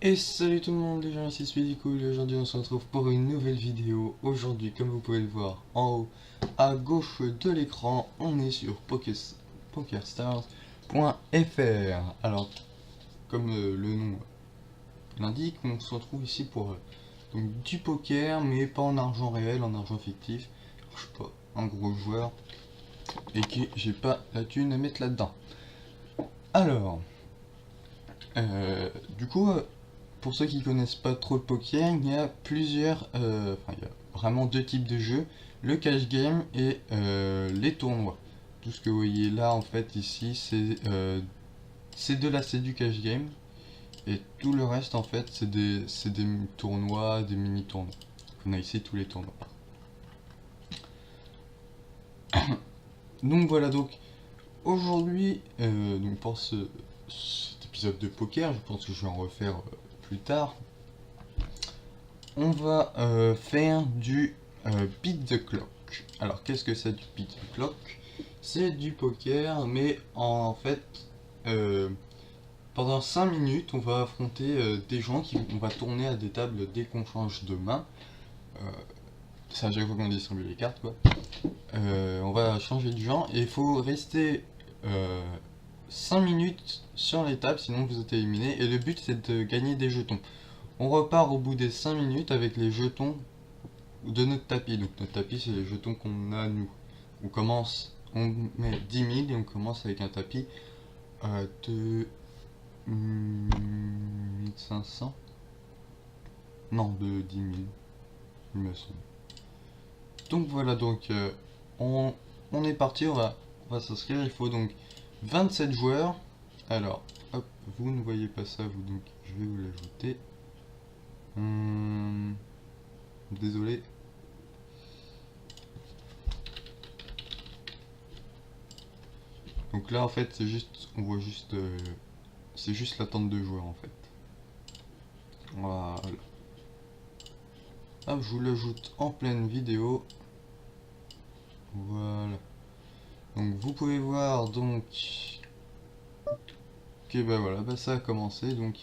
Et salut tout le monde, les gens, ici Speedycool et aujourd'hui on se retrouve pour une nouvelle vidéo. Aujourd'hui, comme vous pouvez le voir en haut à gauche de l'écran, on est sur PokerStars.fr. Alors, comme le nom l'indique, on se retrouve ici pour donc, du poker, mais pas en argent réel, en argent fictif. Je suis pas un gros joueur et que j'ai pas la thune à mettre là-dedans. Alors, du coup, pour ceux qui connaissent pas trop le poker, il y a il y a vraiment deux types de jeux, le cash game et les tournois. Tout ce que vous voyez là, en fait, ici, c'est du cash game, et tout le reste, en fait, c'est des tournois, des mini-tournois. On a ici tous les tournois. Donc voilà, donc aujourd'hui, donc pour cet épisode de poker, je pense que je vais en refaire plus tard. On va faire du beat the clock. Alors qu'est-ce que c'est du beat the clock? C'est du poker, mais en fait, euh, pendant 5 minutes, on va affronter des gens on va tourner à des tables dès qu'on change de main. Euh, c'est à chaque fois qu'on distribue les cartes, quoi. On va changer de genre et il faut rester 5 minutes sur les tables, sinon vous êtes éliminé. Et le but, c'est de gagner des jetons. On repart au bout des 5 minutes avec les jetons de notre tapis. Donc notre tapis, c'est les jetons qu'on a nous. On met 10 000 et on commence avec un tapis de 1500. Non, de 10 000, il me semble. Donc voilà, donc on est parti, on va s'inscrire. Il faut donc 27 joueurs. Alors, hop, vous ne voyez pas ça, vous, donc je vais vous l'ajouter. Désolé. Donc là, en fait, c'est juste, on voit juste, c'est juste l'attente de joueurs, en fait. Voilà. Hop, je vous l'ajoute en pleine vidéo. Voilà. Donc vous pouvez voir donc que bah voilà, bah ça a commencé. Donc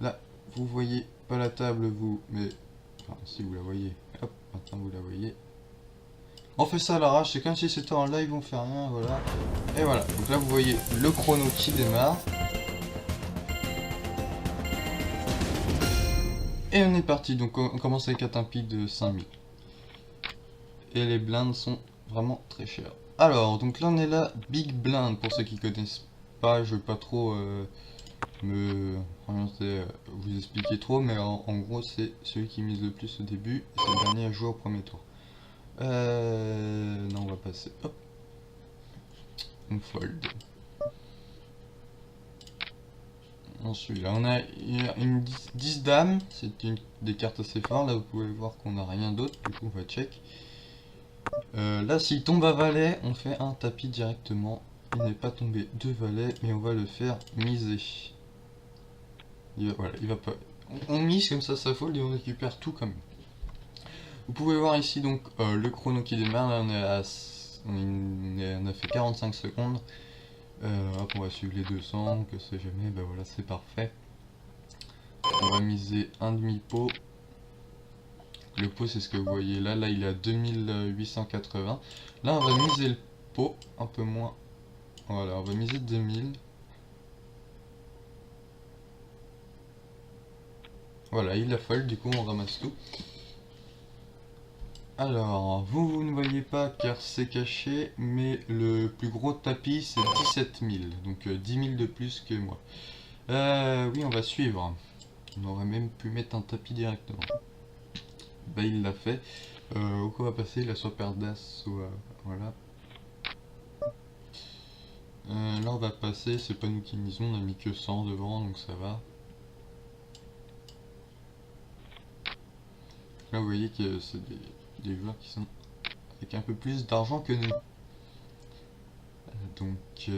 là, vous voyez pas la table vous, mais enfin si vous la voyez. Hop, maintenant vous la voyez. On fait ça à l'arrache, c'est comme si c'était en live, on fait rien, voilà. Et voilà. Donc là vous voyez le chrono qui démarre. Et on est parti, donc on commence avec un tapis de 5000. Et les blindes sont vraiment très chères. Alors, donc là on est là, Big Blind, pour ceux qui connaissent pas, je vais pas trop vous expliquer trop, mais en gros c'est celui qui mise le plus au début, et c'est le dernier à jouer au premier tour. Non, on va passer, hop, on fold. Ensuite, là on a une 10 dames, c'est des cartes assez fortes, là vous pouvez voir qu'on n'a rien d'autre, du coup on va check. Là, s'il tombe à valet, on fait un tapis directement. Il n'est pas tombé de valet, mais on va le faire miser. Voilà, il va pas. On mise comme ça fold et on récupère tout comme. Vous pouvez voir ici donc le chrono qui démarre. Là, on a fait 45 secondes. Hop, on va suivre les 200, que c'est jamais. Ben voilà, c'est parfait. On va miser un demi-pot. Le pot, c'est ce que vous voyez là. Là, il est à 2880. Là, on va miser le pot un peu moins. Voilà, on va miser 2000. Voilà, il a fold, du coup on ramasse tout. Alors, vous ne voyez pas car c'est caché, mais le plus gros tapis c'est 17 000, donc 10 000 de plus que moi. Oui, on va suivre. On aurait même pu mettre un tapis directement. Bah, il l'a fait. Au quoi va passer? Il a soit paire d'as, soit. Voilà. Là, on va passer, c'est pas nous qui misons, on a mis que 100 devant, donc ça va. Là, vous voyez que c'est des joueurs qui sont avec un peu plus d'argent que nous. Donc,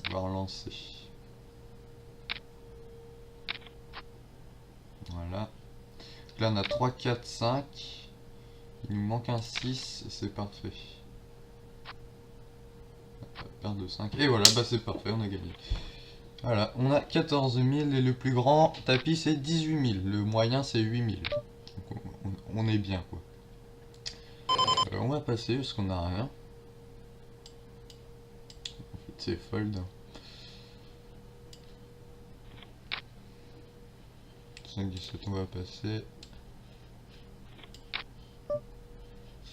on va relancer. Voilà. Là, on a 3, 4, 5. Il nous manque un 6 et c'est parfait. Paire de 5. Et voilà, bah c'est parfait, on a gagné. Voilà, on a 14 000 et le plus grand tapis c'est 18 000. Le moyen c'est 8 000. Donc on est bien quoi. On va passer parce qu'on a rien. En fait c'est fold. 5, 17 on va passer.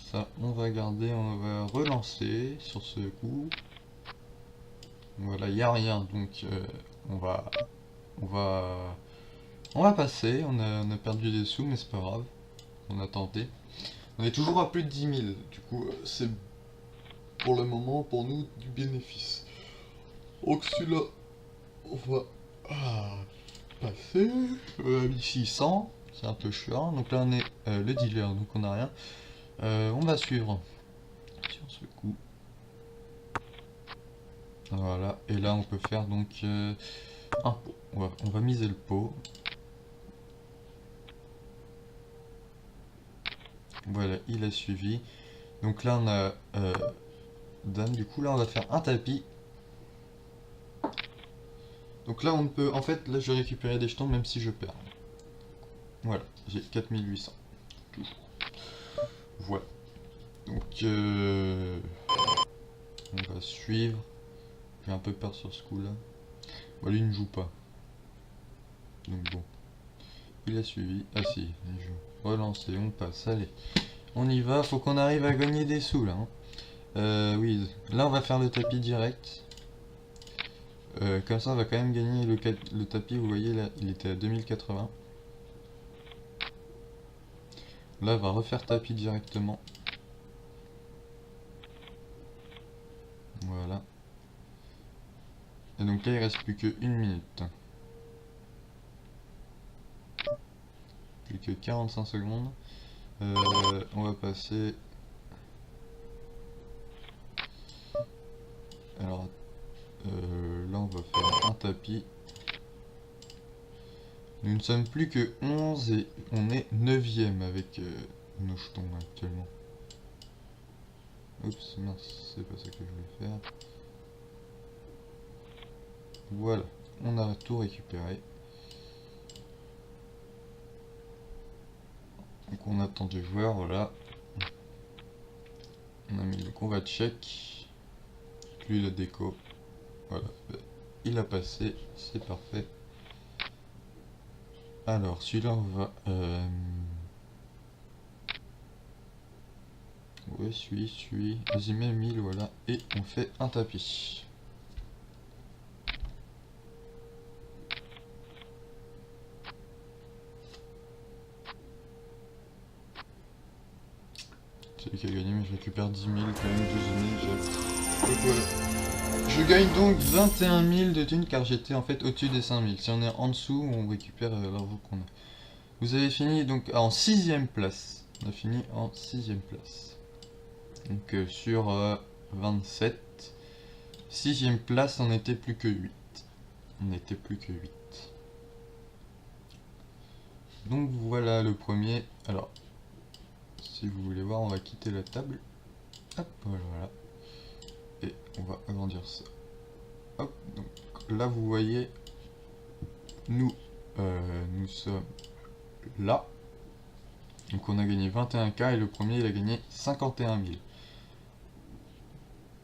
Ça on va garder, on va relancer sur ce coup. Voilà, il n'y a rien donc on va passer. On a perdu des sous mais c'est pas grave. On a tenté. On est toujours à plus de 10 000. Du coup c'est pour le moment pour nous du bénéfice. Donc celui-là on va passer. On a mis 600. C'est un peu chiant. Donc là on est le dealer donc on n'a rien. On va suivre sur ce coup. Voilà, et là on peut faire donc un pot. On va miser le pot. Voilà, il a suivi. Donc là on a dame, du coup là on va faire un tapis. Donc là on peut, en fait là je vais récupérer des jetons même si je perds. Voilà, j'ai 4800. Toujours. Voilà. Donc on va suivre. J'ai un peu peur sur ce coup là. Bon, lui il ne joue pas. Donc bon. Il a suivi. Ah si, il joue. Relancer, on passe, allez. On y va, faut qu'on arrive à gagner des sous là. Oui, là on va faire le tapis direct. Comme ça on va quand même gagner le tapis, vous voyez là, il était à 2080. Là on va refaire tapis directement. Voilà. Et donc là il reste plus que 1 minute. Plus que 45 secondes. On va passer... Alors, là on va faire un tapis. Nous ne sommes plus que 11 et on est 9ème avec nos jetons actuellement. Oups, mince, c'est pas ça que je voulais faire. Voilà, on a tout récupéré. Donc on attend des joueurs, voilà. On a mis, donc on va check. Lui la déco. Voilà, il a passé, c'est parfait. Alors celui-là on va... Ouais, suis. Vas-y, mets 1000, voilà. Et on fait un tapis. C'est lui qui a gagné, mais je récupère 10 000, quand même 12 000. Donc voilà. Je gagne donc 21 000 de thunes car j'étais en fait au-dessus des 5 000. Si on est en dessous, on récupère l'argent qu'on a. Vous avez fini donc en 6ème place. On a fini en 6ème place. Donc sur 27. 6ème place, on n'était plus que 8. On n'était plus que 8. Donc voilà le premier. Alors, si vous voulez voir, on va quitter la table. Hop, voilà. Et on va agrandir ça. Hop, donc là vous voyez, nous sommes là. Donc on a gagné 21K et le premier il a gagné 51 000.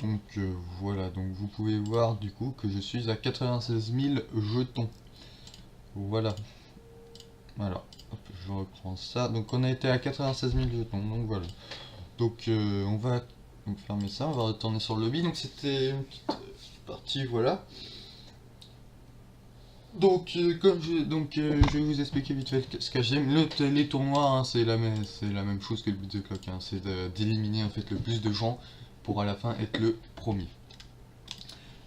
Donc voilà, donc vous pouvez voir du coup que je suis à 96 000 jetons. Voilà. Voilà, hop, je reprends ça. Donc on a été à 96 000 jetons, donc voilà. Donc on va donc fermer ça, on va retourner sur le lobby. Donc c'était une petite partie, voilà. Donc je vais vous expliquer vite fait ce que j'aime. Les tournois, hein, c'est la même chose que le beat the clock, hein, c'est d'éliminer en fait le plus de gens pour à la fin être le premier.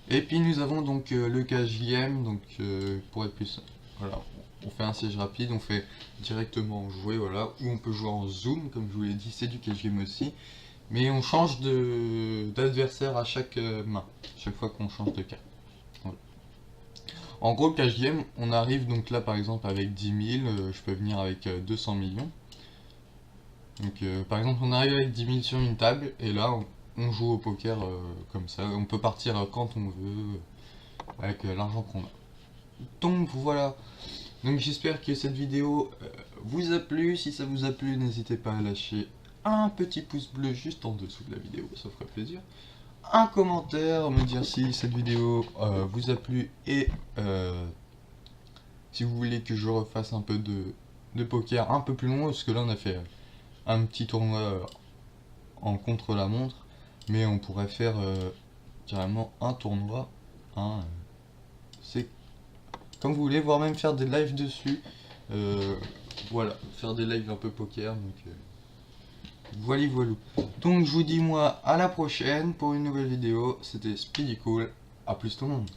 Et puis nous avons donc le KJM, donc pour être plus, voilà, on fait un siège rapide, on fait directement jouer, voilà, ou on peut jouer en zoom, comme je vous l'ai dit, c'est du KJM aussi, mais on change d'adversaire à chaque main, chaque fois qu'on change de carte. Voilà. En gros, KJM, on arrive donc là par exemple avec 10 000, je peux venir avec 200 millions. Donc par exemple, on arrive avec 10 000 sur une table, et là on joue au poker comme ça, on peut partir quand on veut, avec l'argent qu'on a. Donc voilà. Donc j'espère que cette vidéo vous a plu. Si ça vous a plu, n'hésitez pas à lâcher un petit pouce bleu juste en dessous de la vidéo, ça ferait plaisir. Un commentaire, me dire si cette vidéo vous a plu et si vous voulez que je refasse un peu de poker un peu plus long, parce que là on a fait un petit tournoi en contre-la-montre, mais on pourrait faire carrément un tournoi, hein, c'est comme vous voulez, voire même faire des lives dessus. Voilà, faire des lives un peu poker, donc voilà, voilà. Donc je vous dis moi à la prochaine pour une nouvelle vidéo, c'était Speedy Cool, à plus tout le monde.